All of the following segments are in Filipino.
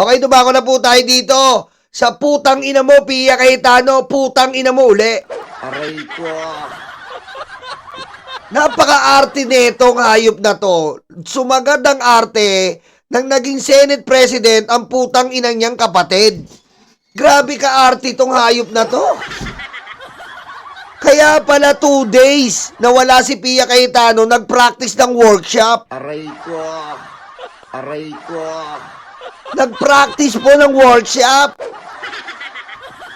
Okay, dumako na po tayo dito. Sa putang ina mo, Pia Cayetano, putang ina mo uli. Aray ko. Napaka-arte netong hayop na to. Sumagad ang arte ng naging Senate President ang putang inang niyang kapatid. Grabe ka-arte tong hayop na to. Kaya pala 2 days na wala si Pia Cayetano nag-practice ng workshop. Aray ko. Aray ko. Nag-practice po ng workshop.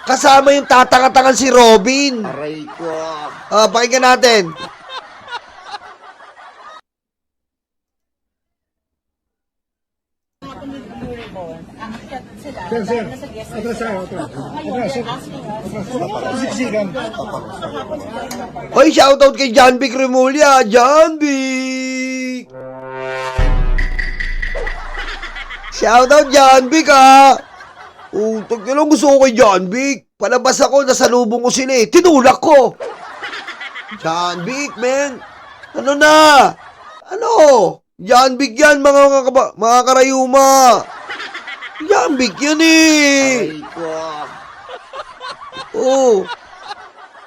Kasama yung tatanga-tangan si Robin. Aray ko. Pakinggan natin. Sir, atras tayo. Siksikan. Hoy, shoutout kay John Vic Remulla. John Vic! Shoutout John Vic, ha! Tag lang gusto ko kay John Vic. Palabas ako, nasalubong ko sila eh. Tinulak ko. John Vic, man. Ano na? Ano? John Vic yan, mga karayuma. John Vic yan eh. Aray ko. Oh.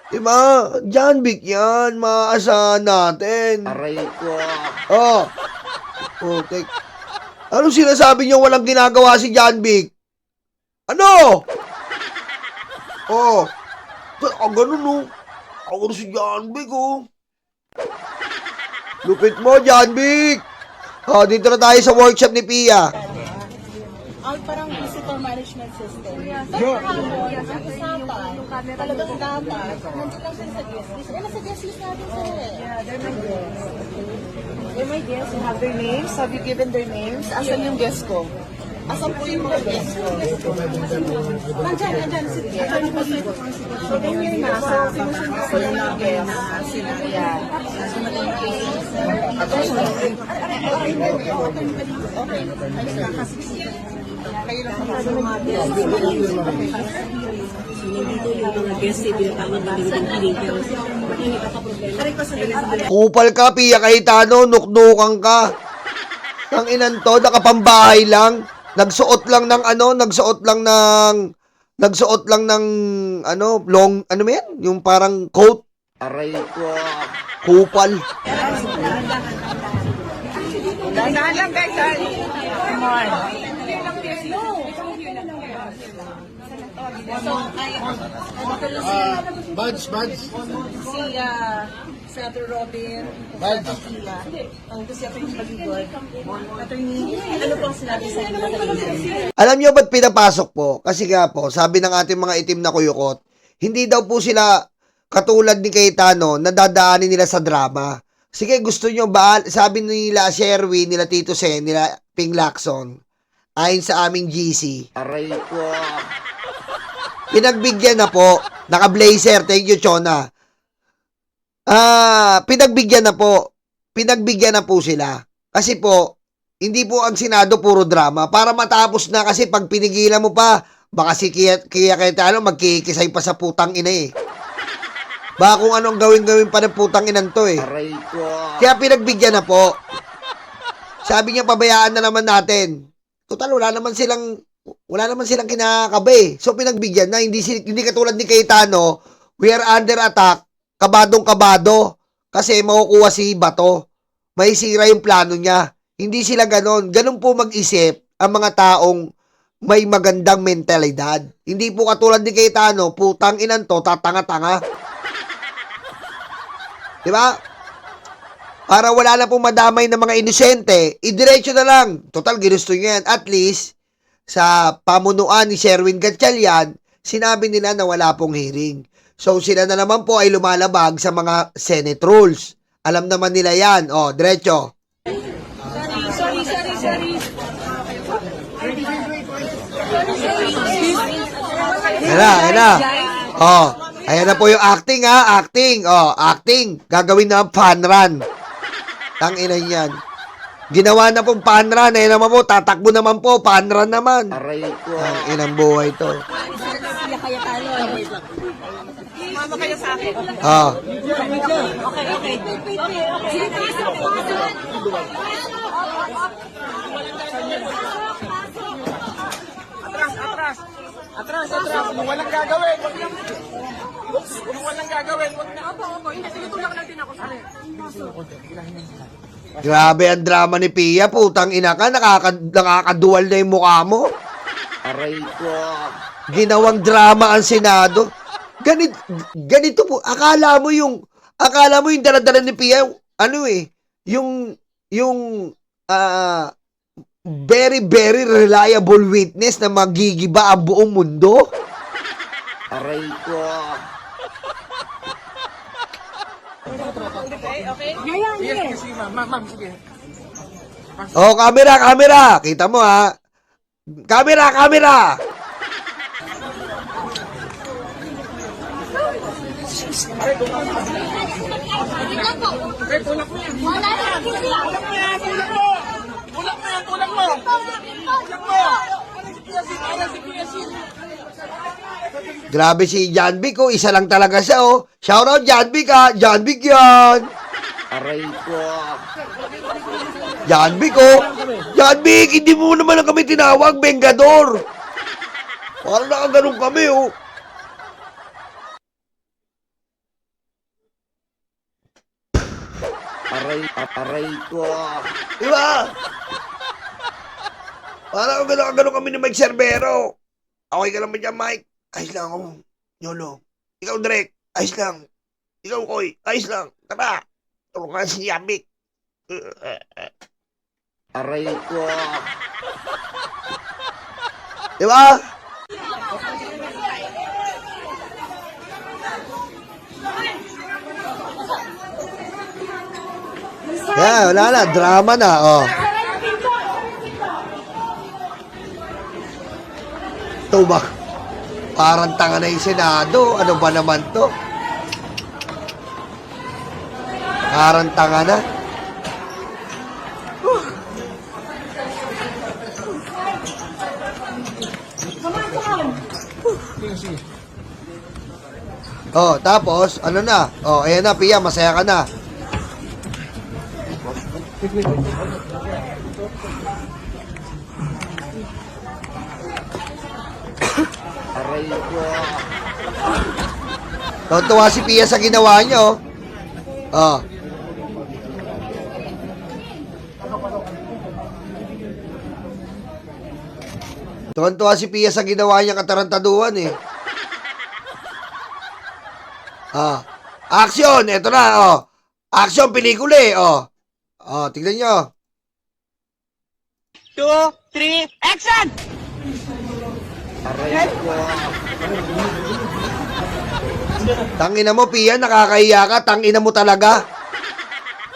Diba? John Vic yan. Maaasahan natin. Aray ko. Oh. Oh, anong sinasabi niyo walang ginagawa si John Vic? Ano? Oh. Ganun oh. Ako si John Vic oh. Lupit mo, John Vic. Oh, dito na tayo sa workshop ni Pia. Parang visitor management system. Talagang dapat, nandun lang siya sa guest list. Nasa guest list natin sir. Yeah, they're my guests. You have their names? Have you given their names? Asan yung guest ko? Asan po yung mga guest ko? Nandyan. Sige. Sige nyo na. So, sinusunod ko lang yung guest. Sila, yan. Sunod yung case. Okay. Dito yung mga guest ay tinatawag na hiling pero hindi nagkakaproblema. Kupal ka, Pia Cayetano, nuknukan ka. Ang inan to, nakapambahay lang. Nagsuot lang ng long, ano ba yan? Yung parang coat. Aray ko. Kupal. Dahan lang guys. Come on. So, Badge. si Senator Robin, Sheila, ang gusto niya yung Baligod, attorney, ano pong sinabi sa inyo? Alam nyo ba't pinapasok po? Kasi nga po, sabi ng ating mga itim na kuyukot, hindi daw po sila katulad ni Cayetano na dadaanin nila sa drama. Sige, gusto nyo ba? Sabi nila Sherwin, nila Tito Sen, nila Ping Lacson, ayon sa aming GC. Aray ko. Pinagbigyan na po. Naka-blazer. Thank you, Chona. Pinagbigyan na po. Pinagbigyan na po sila. Kasi po, hindi po ang Senado puro drama. Para matapos na kasi pag pinigilan mo pa, baka si Pia Cayetano magkikisay pa sa putang ina eh. Baka kung anong gawin pa ng putang inan to eh. Aray ko. Kaya pinagbigyan na po. Sabi niya, pabayaan na naman natin. Total, wala naman silang kinakabe. So, pinagbigyan na. Hindi katulad ni Cayetano, we are under attack, kabadong-kabado. Kasi makukuha si Bato. May sira yung plano niya. Hindi sila ganon. Ganon po mag-isip ang mga taong may magandang mentalidad. Hindi po katulad ni Cayetano, putang inan to, tatanga-tanga. Diba? Para wala na pong madamay ng mga inosente, idiretso na lang. Total, ginusto niya yan. At least, sa pamunuan ni Sherwin Gatchalian, sinabi nila na wala pong hearing. So, sila na naman po ay lumalabag sa mga Senate rules. Alam naman nila yan. O, diretso. Sorry. Ayan na. O, ayan na po yung acting ha. Acting. Gagawin na fun run. Tanginan yan. Ginawa na pong fun run. Ayan naman po, tatakbo naman po. Fun run naman. Aray ko. Ang inang buhay to. Kaya tayo. Mama kayo sa akin. Okay. Atras. Kung walang gagawin, wag na. Kung walang gagawin, wag na. Opo, hindi, tinutulak lang din ako sa Grabe ang drama ni Pia. Putang ina ka, nakakadual na yung mukha mo. Aray ko. Ginawang drama ang Senado. Ganito po. Akala mo yung daladala ni Pia, yung very, very reliable witness na magigiba ang buong mundo. Aray ko. Sige, ma'am, sige. Oh, camera. Kita mo ha. Camera. Tulak mo. Grabe si John Vic, oh. Isa lang talaga siya, oh. Shoutout John Vic, ha. John Vic yan. Aray ko. John Vic, oh. John Vic, hindi mo naman kami tinawag, Bengador. Parang nakaganon kami, oh. Aray ko. Diba? Parang nakaganon kami ni Mike Cerbero. Okay ka naman dyan, Mike? Ayos lang ako. Yolo. Ikaw, Drek. Ayos lang. Ikaw, Koy. Ayos lang. Tara. Tulungan si John Vic. Aray ko. Diba? Yeah, wala na. Drama na, oh. Ito ba? Parang tanga na yung Senado. Ano ba naman to? Parang tanga na. Oh, tapos, ano na? Oh, ayan na, Pia, masaya ka na. Aray ko. Tuwa si Pia sa ginawa niyo. Oh. Tuwa si Pia sa ginawa niya katarantaduhan eh. Ah. Action! Ito na, oh. Action, pelikula eh, oh. Oh, tignan nyo. 2, 3, action! Aray ko. Tangina mo, Pia, nakakahiya ka. Tangina mo talaga.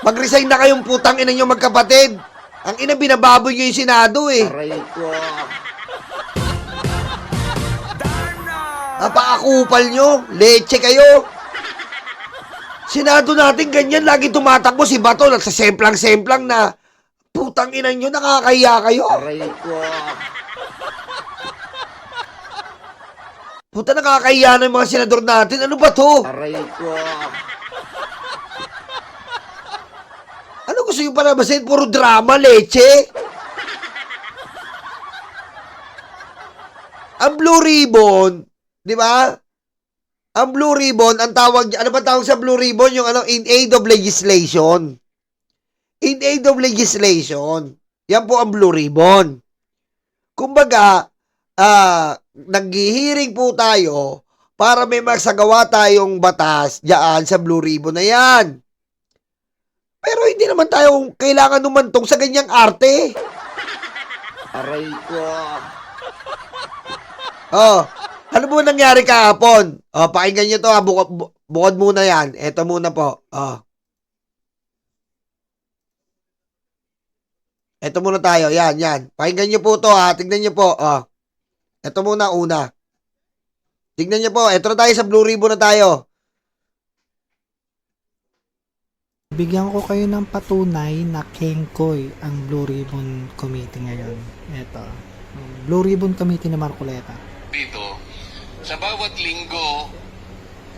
Mag-resign na kayong putang ina nyo magkapatid. Ang ina, binababoy nyo yung Senado eh. Aray ko. Napakakupal nyo. Leche kayo. Senado natin ganyan. Lagi tumatakbo si Bato. Nagsasemplang-semplang na. Putang ina nyo, nakakahiya kayo. Aray ko. Puta, nakakahiya na yung mga senador natin. Ano ba to? Aray ko. Ano gusto yung palabasin? Puro drama, leche. Ang Blue Ribbon, di ba? Ang Blue Ribbon, ang tawag, ano ba tawag sa Blue Ribbon? Yung ano, in aid of legislation. In aid of legislation. Yan po ang Blue Ribbon. Kumbaga, naghihiring po tayo para may magsagawa tayong batas diyan sa Blue Ribbon na yan. Pero hindi naman tayo kailangan umantong sa ganyang arte. Aray ko. Oh, ano po nangyari kahapon? Oh, pakinggan nyo to ha, bukod muna yan. Ito muna po. Oh. Ito muna tayo, yan. Pakinggan nyo po to ha, tignan nyo po. Oh. Ito muna, una. Tignan nyo po, ito na tayo sa Blue Ribbon na tayo. Bigyan ko kayo ng patunay na kengkoy ang Blue Ribbon Committee ngayon. Ito. Blue Ribbon Committee na Marcoleta. Dito, sa bawat linggo,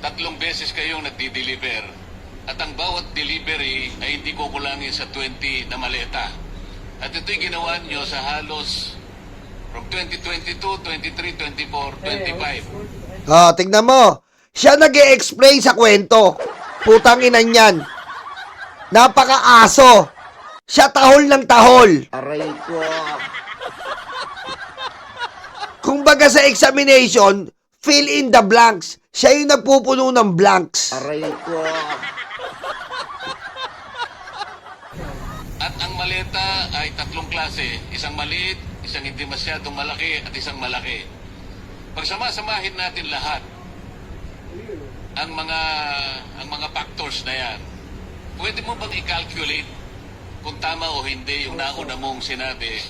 3 beses kayong nagdi-deliver. At ang bawat delivery ay hindi kukulangin sa 20 na maleta. At ito'y ginawa nyo sa halos from 2022, 23, 24, 25. Tignan mo. Siya nag-e-explain sa kwento. Putang ina niyan. Napaka-aso. Siya tahol ng tahol. Aray ko. Kung baga sa examination, fill in the blanks. Siya yung nagpupuno ng blanks. Aray ko. At ang maleta ay tatlong klase. Isang maliit, isang hindi masyadong malaki, at isang malaki. Pagsama-samahin natin lahat ang mga factors na yan. Pwede mo bang i-calculate kung tama o hindi yung nauna mong sinabi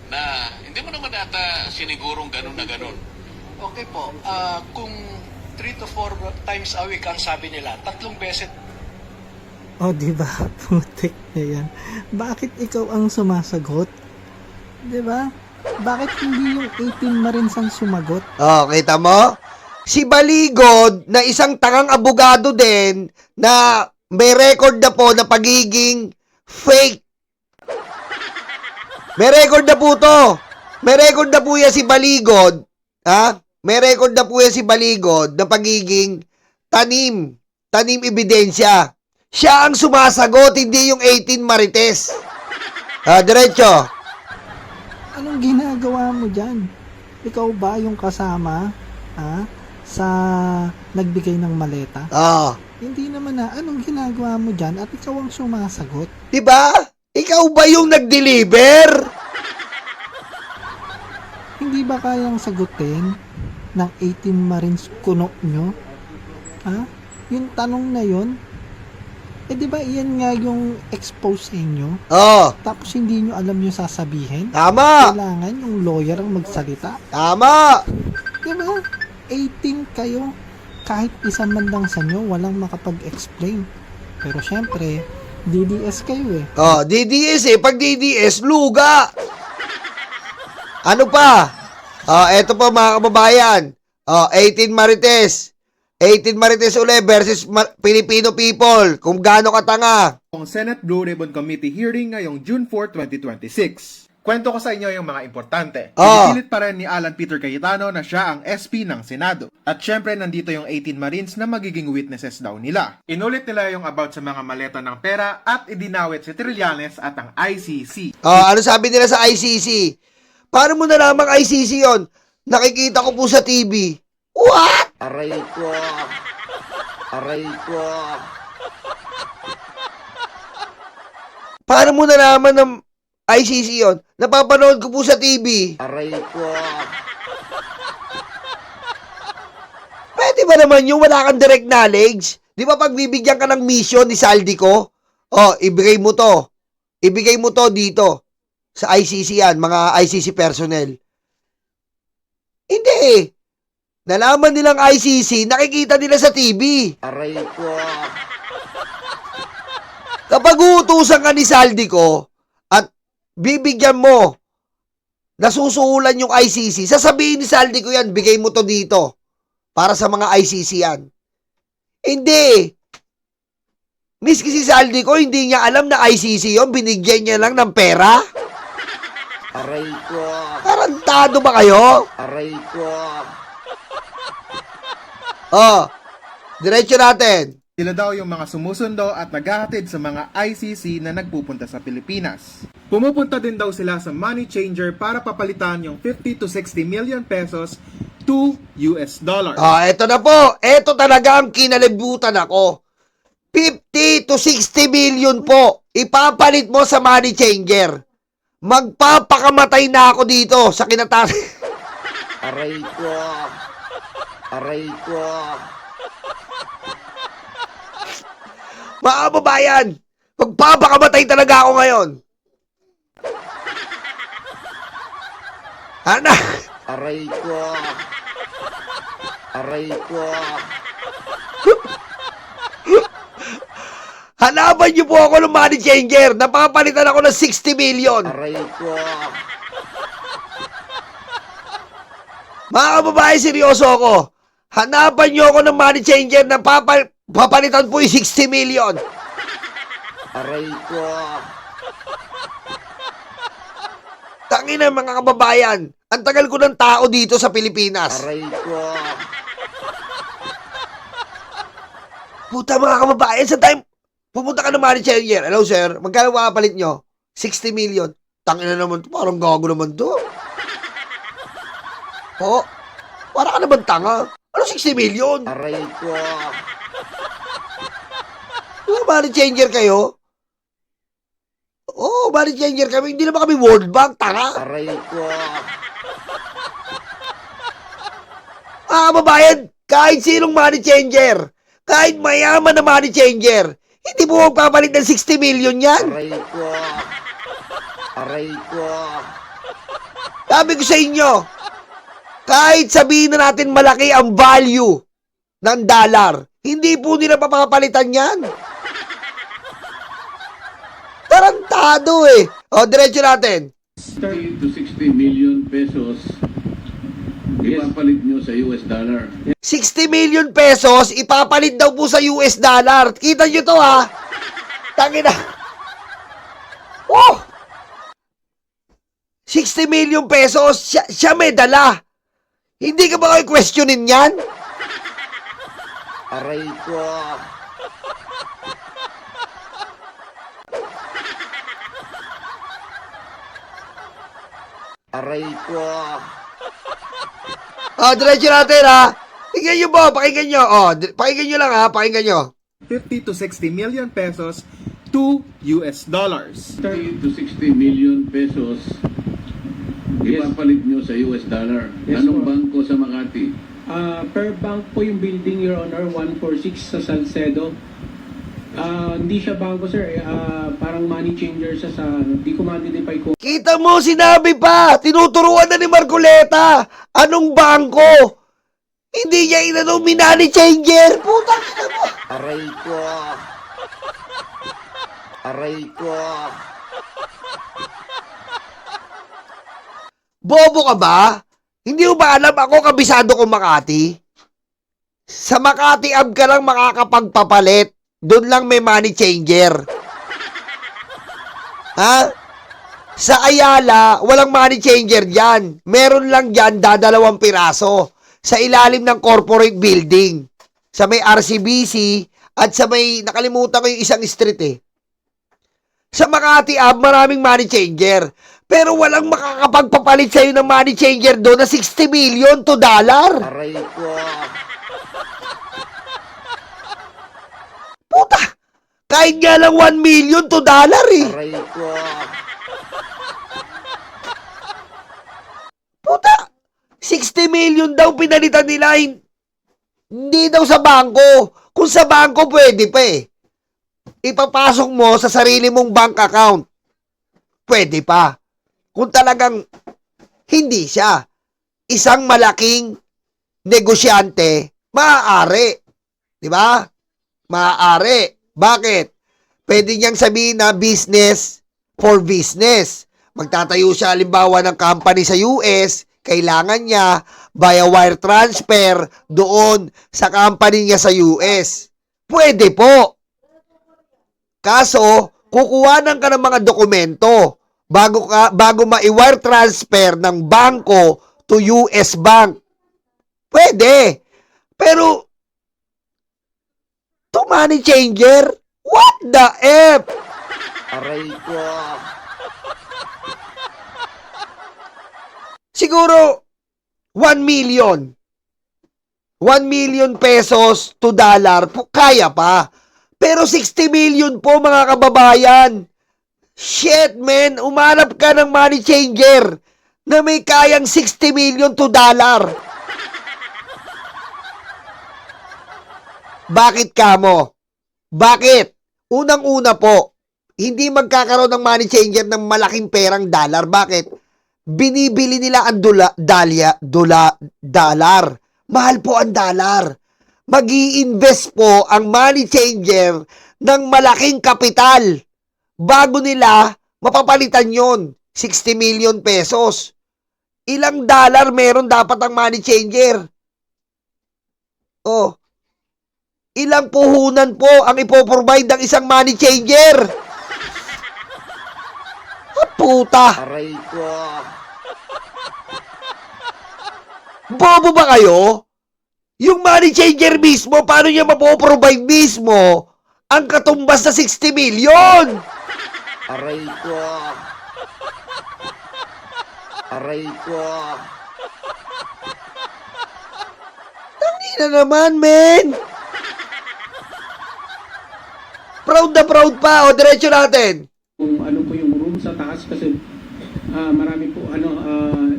na hindi mo naman ata sinigurong ganun na ganun? Okay po, kung 3 to 4 times a week ang sabi nila, 3 beses O, di ba? Putik na yan. Bakit ikaw ang sumasagot? Di ba? Bakit hindi yung 18 Marines ang sumagot? Kita mo? Si Baligod, na isang tangang abogado din, na may record na po na pagiging fake. May record na po to. May record na po yan si Baligod. Ha? May record na po yan si Baligod na pagiging tanim ebidensya. Siya ang sumasagot, hindi yung 18 Marites. Diretso. Anong ginagawa mo dyan? Ikaw ba yung kasama? Sa nagbigay ng maleta? Hindi naman na. Anong ginagawa mo dyan at ikaw ang sumasagot? Diba? Ikaw ba yung nag-deliver? Hindi ba kayang sagutin ng 18 Marines kuno nyo? Yung tanong na yun? Di ba iyan nga yung expose sa inyo? Tapos hindi nyo alam yung sasabihin? Tama. Kailangan yung lawyer ang magsalita? Tama. Diba? 18 kayo. Kahit isa man lang sa nyo, walang makapag-explain. Pero syempre, DDS kayo eh. DDS eh. Pag DDS, luga. Ano pa? Eto pa mga kababayan. 18 Marites. 18 Marites uli versus Filipino people. Kung gaano katanga. Ang Senate Blue Ribbon Committee hearing ngayong June 4, 2026. Kwento ko sa inyo yung mga importante. Pinipilit pa rin ni Alan Peter Cayetano na siya ang SP ng Senado. At syempre nandito yung 18 Marines na magiging witnesses daw nila. Inulit nila yung about sa mga maleta ng pera at idinawit si Trillanes at ang ICC. Ano sabi nila sa ICC? Paano mo na lamang ICC yon? Nakikita ko po sa TV. What? Aray ko. Aray ko. Paano mo na naman ng ICC yon? Napapanood ko po sa TV. Aray ko. Pwede ba naman yung wala kang direct knowledge? Di ba pag bibigyan ka ng mission ni Saldico? Ibigay mo to. Ibigay mo to dito. Sa ICC yan, mga ICC personnel. Hindi. Nalaman nilang ICC, nakikita nila sa TV. Aray ko. Kapag uutusan ka ni Saldico at bibigyan mo, nasusuhulan yung ICC, sasabihin ni Saldico yan, bigay mo to dito. Para sa mga ICC yan. Hindi. Miski si Saldico, hindi niya alam na ICC yon, binigyan niya lang ng pera. Aray ko. Tarantado ba kayo? Aray ko. Diretso natin. Sila daw yung mga sumusundo at naghahatid sa mga ICC na nagpupunta sa Pilipinas. Pumupunta din daw sila sa money changer para papalitan yung 50 to 60 million pesos to US dollar. Eto na po. Eto talaga ang kinalibutan ako. 50 to 60 million po. Ipapalit mo sa money changer. Magpapakamatay na ako dito sa kinatari. Aray ko. Aray ko. Mga kababayan, magpapakamatay talaga ako ngayon. Anak. Aray ko. Aray ko. Hanapan niyo po ako ng money changer. Napapalitan ako ng 60 million. Aray ko. Mga kababayan, seryoso ako. Hanapan niyo ako ng money changer na papalitan po yung 60 million. Aray ko. Tangina mga kababayan. Ang tagal ko ng tao dito sa Pilipinas. Aray ko. Puta mga kababayan, sa time, pupunta ka ng money changer. Hello sir, magkano makapalit nyo? 60 million. Tangina naman to, parang gago naman to. Oh, para ka naman tanga. Ano 60 million? Aray ko. Money changer kayo? Oo, money changer kami. Hindi naman kami World Bank, tanga. Aray ko. Kababayan, kahit sinong money changer, kahit mayaman na money changer, hindi mo magpapalit ng 60 million yan. Aray ko. Aray ko. Sabi ko sa inyo, kahit sabihin na natin malaki ang value ng dollar, hindi po nila papapalitan yan. Tarantado eh. O, diretso natin. 30 to 60 million pesos ipapalit nyo sa US dollar. 60 million pesos, ipapalit daw po sa US dollar. Kita nyo to ha. Tangina. Oh! 60 million pesos, siya may dala. Hindi ka ba kayo questionin yan? Aray ko. Aray ko. O, diretso natin ha. Tingnan nyo po, pakinggan nyo. O, pakinggan nyo lang ha, pakinggan nyo. 50 to 60 million pesos to US dollars. 30 to 60 million pesos ipapalit nyo sa US dollar. Anong bangko sa Makati? Per bank po yung building, Your Honor, 146 sa Salcedo. Hindi siya bangko, sir. Parang money changer siya sa... Di ko ma-identify ko. Kita mo, sinabi pa, tinuturuan na ni Marcoleta. Anong bangko? Hindi niya inanong minani changer. Puta ka mo. Aray ko. Aray ko. Bobo ka ba? Hindi mo ba alam ako kabisado ko Makati? Sa Makati Ab ka lang makakapagpapalit. Doon lang may money changer. Ha? Sa Ayala, walang money changer dyan. Meron lang dyan, dadalawang piraso. Sa ilalim ng corporate building. Sa may RCBC at sa may, nakalimutan ko yung isang street eh. Sa Makati Ab, maraming money changer. Pero walang makakapagpapalit sa'yo ng money changer doon na 60 million to dollar. Aray ko. Puta! Kahit nga lang 1 million to dollar eh. Aray ko. Puta! 60 million daw pinalitan nila. Hindi daw sa bangko. Kung sa bangko, pwede pa eh. Ipapasok mo sa sarili mong bank account. Pwede pa. Kung talagang hindi siya isang malaking negosyante, maaari. Di ba? Maaari. Bakit? Pwede niyang sabihin na business for business. Magtatayo siya halimbawa ng company sa US, kailangan niya via wire transfer doon sa company niya sa US. Pwede po. Kaso, kukuhanan ka ng mga dokumento bago ma-wire transfer ng bangko to US Bank. Pwede. Pero, to money changer? What the F? Aray ko. Siguro, 1 million. 1 million pesos to dollar, kaya pa. Pero 60 million po mga kababayan. Shit, man. Umanap ka ng money changer na may kayang 60 million to dollar. Bakit kamo? Bakit? Unang-una po, hindi magkakaroon ng money changer ng malaking perang dollar. Bakit? Binibili nila ang dollar. Mahal po ang dollar. Mag-i-invest po ang money changer ng malaking kapital bago nila mapapalitan yon 60 million pesos. Ilang dollar meron dapat ang money changer? Oh, ilang puhunan po ang ipoprovide ng isang money changer? Ah, puta! Aray ko. Bobo ba kayo? Yung money changer mismo, paano niya mapoprovide mismo ang katumbas na 60 million? Aray ko. Aray ko. Tangina naman, men! Proud na proud pa. O, diretso natin. Kung ano po yung room sa taas kasi marami po,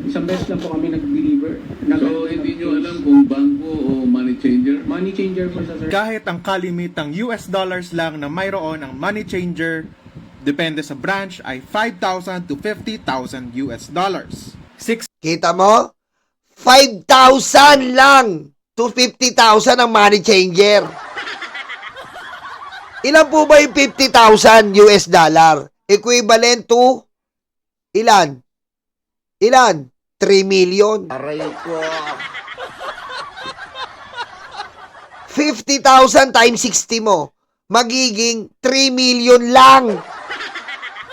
isang beses lang po kami nag-deliver. So, hindi nyo alam kung bangko o money changer? Money changer po sa sir. Kahit ang kalimitang US dollars lang na mayroon ang money changer, depende sa branch ay 5,000 to 50,000 US dollars. 6 Kita mo? 5,000 lang to 50,000 ang money changer. Ilan po ba yung 50,000 US dollar? Equivalent to ilan? Ilan? 3 million. Aray ko. 50,000 times 60 mo. Magiging 3 million lang.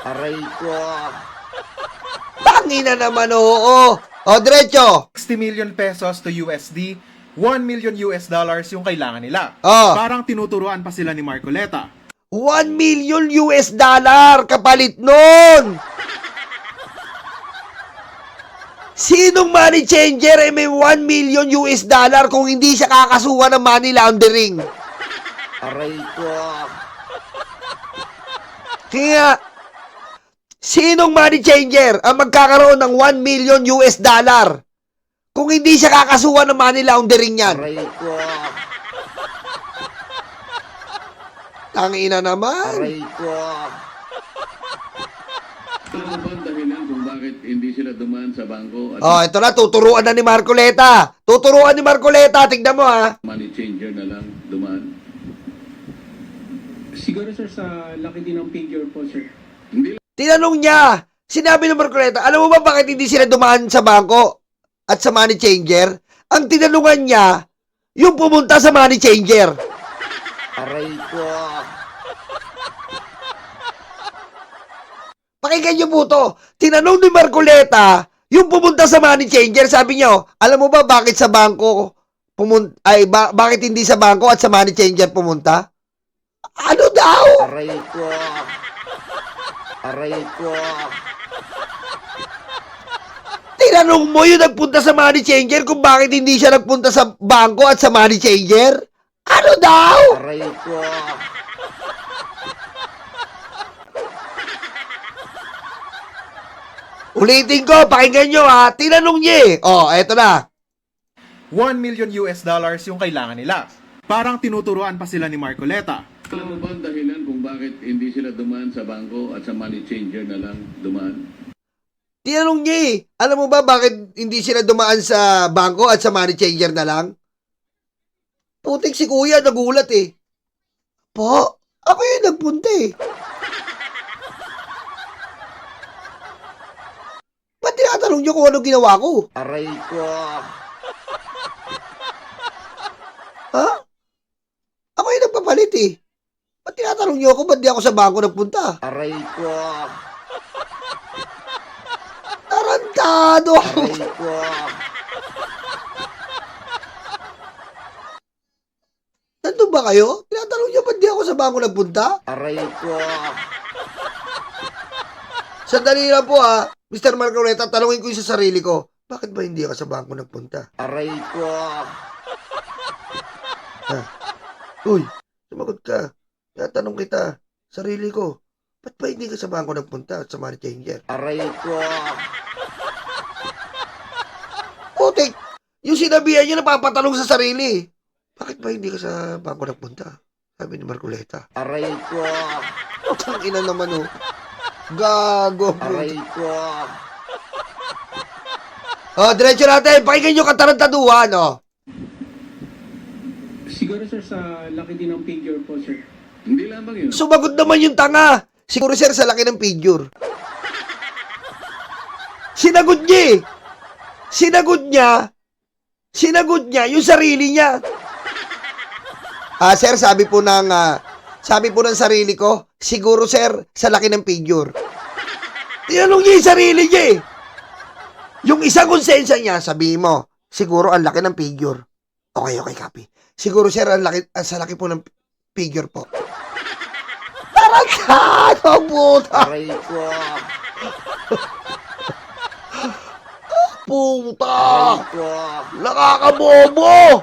Aray ko. Tangina naman, oo. O, diretso. 60 million pesos to USD, 1 million US dollars yung kailangan nila. Oh. Parang tinuturuan pa sila ni Marcoleta. 1 million US dollar kapalit nun. Sinong money changer ay may 1 million US dollar kung hindi siya kakasuhan ng money laundering? Aray ko. Kaya, sinong money changer ang magkakaroon ng 1 million US dollar kung hindi siya kakasuhan ng money laundering yan? Aray ko. Tangina naman. Aray ko. Alam mo ba ang dahilan kung bakit hindi sila dumaan sa bangko at Oh, ito na, tuturuan na ni Marcoleta. Tuturuan ni Marcoleta, tignan mo ha. money changer na lang dumaan? Siguro sir sa laki din ng figure po sir. Hindi Tinanong niya, sinabi ng Marcoleta, alam mo ba bakit hindi sila dumaan sa bangko at sa money changer? Ang tinanungan niya, yung pumunta sa money changer. Aray ko. Pakinggan niyo po to. Tinanong ni Marcoleta, yung pumunta sa money changer, sabi niyo, alam mo ba bakit sa bangko bakit hindi sa bangko at sa money changer pumunta? Ano daw? Aray ko. Aray ko. Tinanong mo yung nagpunta sa money changer kung bakit hindi siya nagpunta sa bangko at sa money changer? Ano daw? Aray ko. Ulitin ko, pakinggan nyo ha. Tinanong niya eh. Oh, eto na. 1 million US dollars yung kailangan nila. Parang tinuturuan pa sila ni Marcoleta. alam mo ba ang dahilan kung bakit hindi sila dumaan sa bangko at sa money changer na lang dumaan? Tinanong niya eh. Alam mo ba bakit hindi sila dumaan sa bangko at sa money changer na lang? Putik si kuya, nagulat eh. Po, ako yung nagpunta eh. Ba't tinatanong niyo kung ano ginawa ko? Aray ko. Ha? Ako yung nagpapalit eh. Ba't tinatanong niyo ako ba't di ako sa bangko nagpunta? Aray ko. Tarantado ako. Aray ko. Nandun ba kayo? Tinatanong niyo ba't di ako sa bangko nagpunta? Aray ko. Sandali lang po ha. Mr. Marcoleta, tanungin ko yung sa sarili ko. Bakit ba hindi ka sa bangko nagpunta? Aray ko. Ha? Uy, sumagot ka. Tatanong kita, sarili ko. Ba't ba hindi ka sa bangko nagpunta at sa money changer? Aray ko. Putik! Yung sinabihan niya napapatanong sa sarili. Bakit ba hindi ka sa bangko nagpunta? Sabi ni Marcoleta. Aray ko. Ang ina naman oh. Gago. Aray ko. Oh, diretso natin. Pakinggan nyo katarantaduhan, oh. Siguro sir sa laki din ng figure po sir. Hindi lamang yun. Sumagot naman yung tanga. Siguro sir sa laki ng figure. Sinagot niya eh. Sinagot niya yung sarili niya. Sir, sabi po ng sarili ko, siguro sir, sa laki ng figure. Tinanong niya yung sarili niya eh. Yung isang konsensya niya, sabi mo, siguro ang laki ng figure. Okay, copy. Siguro, sir, sa laki po ng figure po. Tarantado, puta! Aray ko. Puta! Aray ko. Nakakabobo!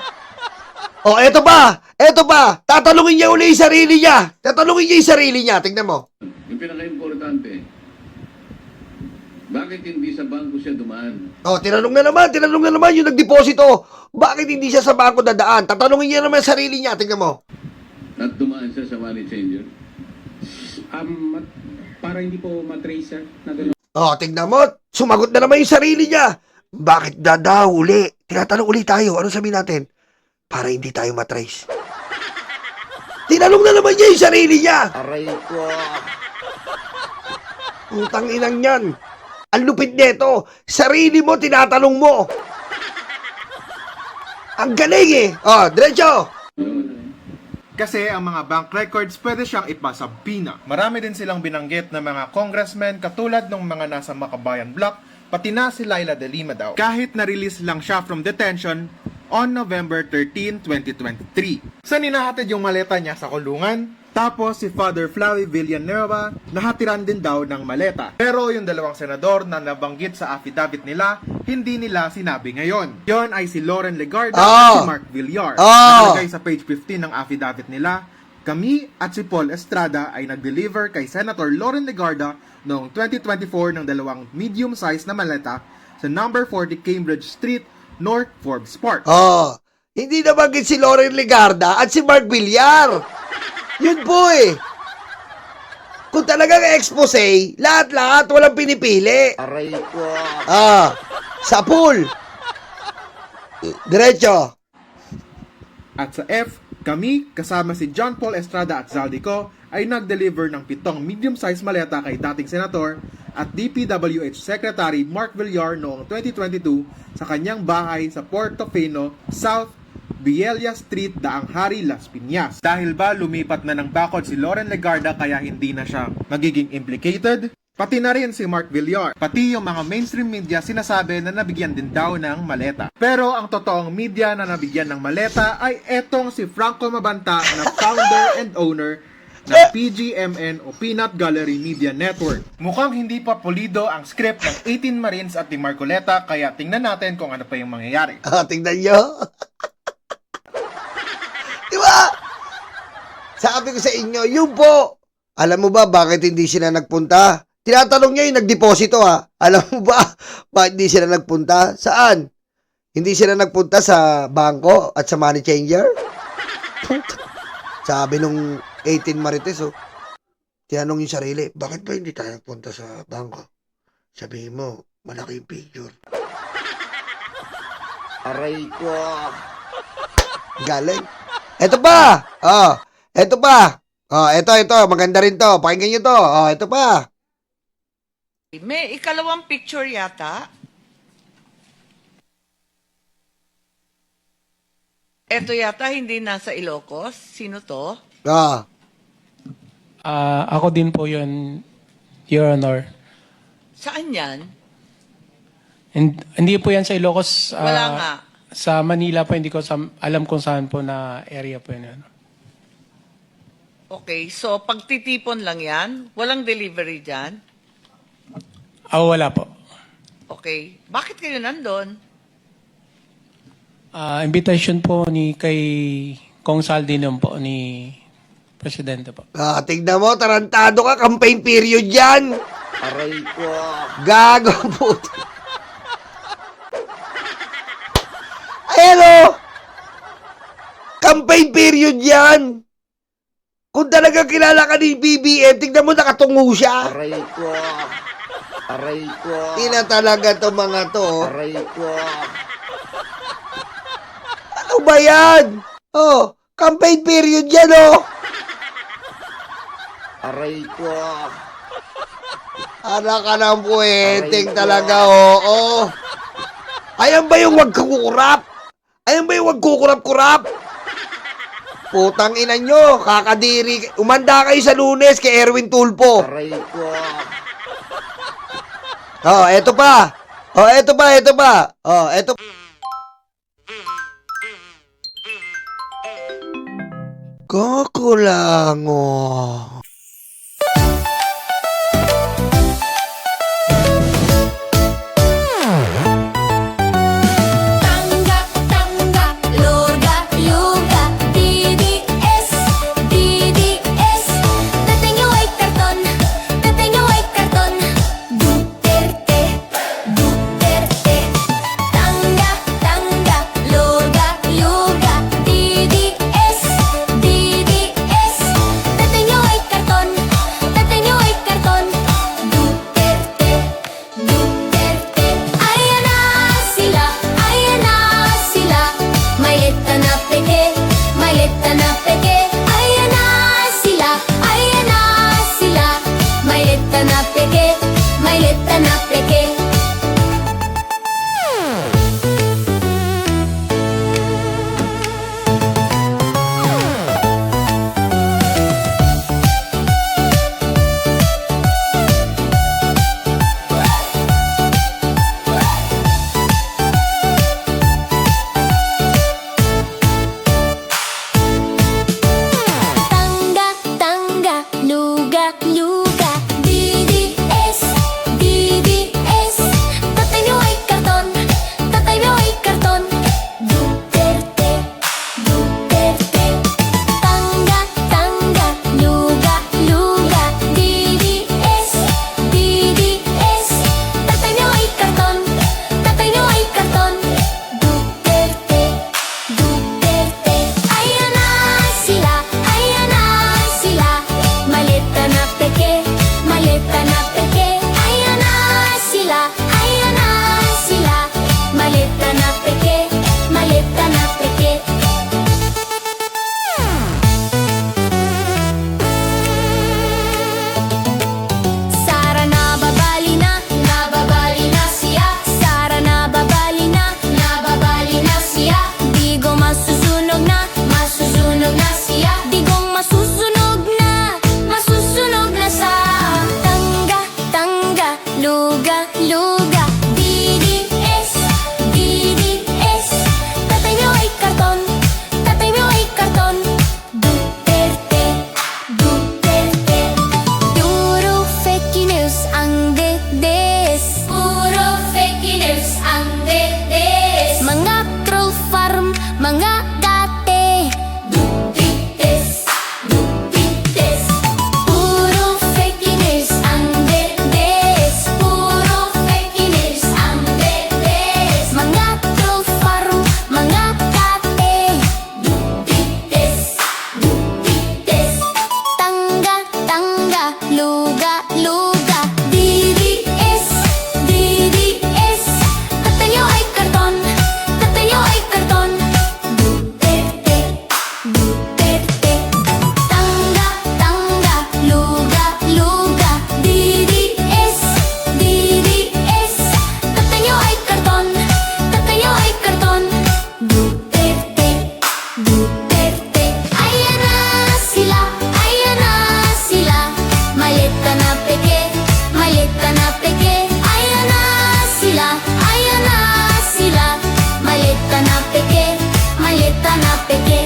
Oh, eto pa! Tatanungin niya uli yung sarili niya. Tingnan mo. Yung pinaka-importante, bakit hindi sa bangko siya dumaan? Oh, tinanong na naman yung nagdeposito. Bakit hindi siya sa bangko dadaan? Tatanungin niya naman yung sarili niya. Tingnan mo. At dumaan siya sa money changer? Para hindi po matrace, sir, na gano'n. Oh, tingnan mo. Sumagot na naman yung sarili niya. Bakit dadaw uli? Tinatanong uli tayo. Ano sabihin natin? Para hindi tayo matrace. Tinanong na naman niya yung sarili niya. Aray ko. Utang inang yan. Ang lupit nito. Sarili mo, tinatanong mo. Ang galing eh. Oh, diretso. Kasi ang mga bank records pwede siyang ipasabpina. Marami din silang binanggit na mga congressmen katulad ng mga nasa Makabayan Block, pati na si Laila de Lima daw. Kahit na-release lang siya from detention on November 13, 2023. Sa ninahatid yung maleta niya sa kulungan, tapos si Father Flavi Villanueva nahatiran din daw ng maleta. Pero yung dalawang senador na nabanggit sa affidavit nila, hindi nila sinabi ngayon. Yon ay si Loren Legarda at si Mark Villar. Nakalagay sa page 15 ng affidavit nila, kami at si Paul Estrada ay nag-deliver kay Senator Loren Legarda noong 2024 ng dalawang medium-sized na maleta sa number 40 Cambridge Street, North Forbes Park. Oh, hindi nabanggit si Loren Legarda at si Mark Villar. Yun po eh. Kung talagang expose, lahat-lahat, walang pinipili. Aray ko. Ah, sa pool. Diretso. At sa F, kami, kasama si John Paul Estrada at Zaldico, ay nag-deliver ng 7 medium-sized maleta kay dating senator at DPWH Secretary Mark Villar noong 2022 sa kanyang bahay sa Portofino, South Vielia Street, Daang Hari, Las Piñas. Dahil ba lumipat na ng bakod si Loren Legarda kaya hindi na siya magiging implicated? Pati na rin si Mark Villar. Pati yung mga mainstream media sinasabi na nabigyan din daw ng maleta. Pero ang totoong media na nabigyan ng maleta ay etong si Franco Mabanta na founder and owner ng PGMN o Peanut Gallery Media Network. Mukhang hindi pa pulido ang script ng 18 Marines at ni Marcoleta kaya tingnan natin kung ano pa yung mangyayari. Ah, tingnan nyo. Diba? Sabi ko sa inyo, yun po. Alam mo ba bakit hindi sila nagpunta? Tinatanong niya yung nagdeposito ha. Alam mo ba bakit hindi sila nagpunta? Saan? Hindi sila nagpunta sa bangko at sa money changer? Sabi nung 18 Marites, oh. Tinanong yung sarili, bakit ba hindi tayo nagpunta sa bangko? Sabihin mo, malaki yung figure. Aray ko. Galing. Eto pa. Oh, eto pa. Oh, eto. Maganda rin to. Pakinggan nyo to. Oh, eto pa. May ikalawang picture yata. Ito yata hindi nasa Ilocos. Sino to? Ah. Ako din po yun, Your Honor. Saan yan? Hindi po yan sa Ilocos. Wala nga. Sa Manila po, hindi ko alam kung saan po na area po yun. Okay, so pagtitipon lang yan? Walang delivery dyan? Wala po. Okay. Bakit kayo nandun? Invitation po kay Kong Saldi nun po, ni Presidente po. Ah, tignan mo, tarantado ka. Campaign period yan. Aray ko. Gago po. Hello! Campaign period yan. Kung talagang kilala ka ni BBM, tignan mo nakatungo siya. Aray ko. Aray ko. Ina talaga to mga to. Aray ko. Ano ba yan? Oh, campaign period yan oh. Aray ko. Anak ka ng puweting talaga, oo. Ayan ba yung wag kukurap? Ayan ba yung wag kukurap-kurap? Putang ina nyo, kakadiri. Umanda kayo sa Lunes kay Erwin Tulpo. Aray ko. Oh, eto pa. Oh, eto pa. Oh, eto. Kakulango. Tanggap, tanggap, luga, luga, DDS, DDS. Dating nyo ay karton, dating nyo ay karton. Duterte, Duterte. Tanggap, tanggap, luga, luga, DDS, DDS. Dating nyo ay karton, dating nyo ay karton. Duterte, Duterte. Ayan na sila, ayan na sila. Mailita na peke, mailita na peke. Ayan na sila, ayan na sila. Mailita na peke, mailita na peke. Tangga, tangga, luga, luga, DDS, DDS. Tatay nyo ay karton, tatay nyo ay karton. Duterte, Duterte. Tangga, tangga, luga, luga, DDS, DDS. Tatay nyo ay karton, tatay nyo ay karton. Duterte, Duterte. Ayan na sila, ayan na sila. Malita na peke, malita na peke. Ayan na sila, ayan na sila. Malita na peke, malita na peke. Sara nababali na siya. Sara nababali na siya. Digong masusunog na siya. Digong masusunog na sa. Tangga, tangga, luga, luga, DDS, DDS. Tatay nyo ay karton, tatay nyo ay karton. Duterte, Duterte. Puro fake news ang dedes. Puro fake news ang dedes. Mga troll farm, mga date. Dupites, dupites. Puro fake news ang dedes. Puro fake news ang dedes. Mga troll farm, mga date. Dupites, dupites. Tangga, tangga, luga, luga, DDS, DDS. Tatay nyo ay karton, tatay nyo ay karton. Duterte, Duterte. Tangga, tangga, luga, luga, DDS, DDS. Tatay nyo ay karton, tatay nyo ay karton. Duterte, Duterte. Ayan na sila, ayan na sila. Malita na peke, malita na peke. Ayan na sila, ayan na sila. Malita na peke, malita na peke.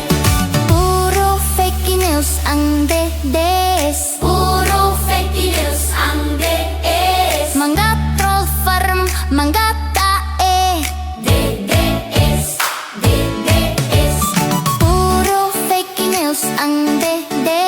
Puro fake news ang dedes. Puro fake news ang dedes. Mga troll farm, mga tae. DDS, DDS. Puro fake news ang dedes.